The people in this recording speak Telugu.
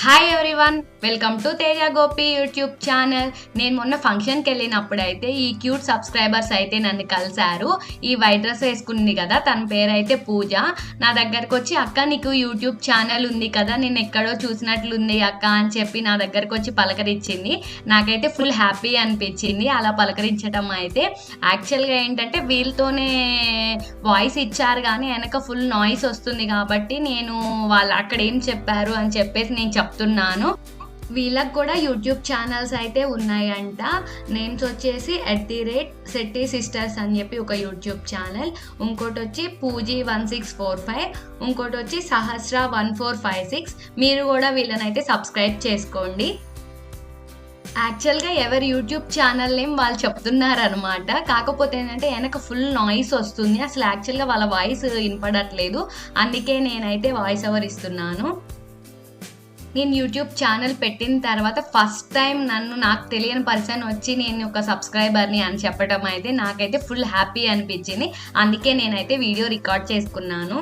Hi everyone, welcome to Teja Gopi YouTube channel. నేను మొన్న ఫంక్షన్కి వెళ్ళినప్పుడు అయితే ఈ క్యూట్ సబ్స్క్రైబర్స్ అయితే నన్ను కలిశారు. ఈ వైట్ డ్రెస్ వేసుకుంది కదా, తన పేరు అయితే పూజ. నా దగ్గరకు వచ్చి అక్క నీకు యూట్యూబ్ ఛానల్ ఉంది కదా, నేను ఎక్కడో చూసినట్లుంది అక్క అని చెప్పి నా దగ్గరకు వచ్చి పలకరించింది. నాకైతే ఫుల్ హ్యాపీ అనిపించింది అలా పలకరించడం. అయితే యాక్చువల్గా ఏంటంటే వీళ్ళతోనే వాయిస్ ఇచ్చారు కానీ వెనక ఫుల్ నాయిస్ వస్తుంది కాబట్టి నేను వాళ్ళు అక్కడ ఏం చెప్పారు అని చెప్పేసి నేను చెప్తున్నాను. వీళ్ళకి కూడా యూట్యూబ్ ఛానల్స్ అయితే ఉన్నాయంట. నేమ్స్ వచ్చేసి @సెట్టి సిస్టర్స్ అని చెప్పి ఒక యూట్యూబ్ ఛానల్, ఇంకోటి వచ్చి పూజీ 1645, ఇంకోటి వచ్చి సహస్ర 1456. మీరు కూడా వీళ్ళనైతే సబ్స్క్రైబ్ చేసుకోండి. యాక్చువల్గా ఎవరి యూట్యూబ్ ఛానల్ నేమ్ వాళ్ళు చెప్తున్నారనమాట. కాకపోతే ఏంటంటే వెనక ఫుల్ నాయిస్ వస్తుంది, అసలు యాక్చువల్గా వాళ్ళ వాయిస్ వినపడట్లేదు. అందుకే నేనైతే వాయిస్ ఓవర్ ఇస్తున్నాను. నేను యూట్యూబ్ ఛానల్ పెట్టిన తర్వాత ఫస్ట్ టైం నాకు తెలియని పర్సన్ వచ్చి నేను ఒక సబ్స్క్రైబర్ని అని చెప్పడం అయితే నాకైతే ఫుల్ హ్యాపీ అనిపించింది. అందుకే నేనైతే వీడియో రికార్డ్ చేసుకున్నాను.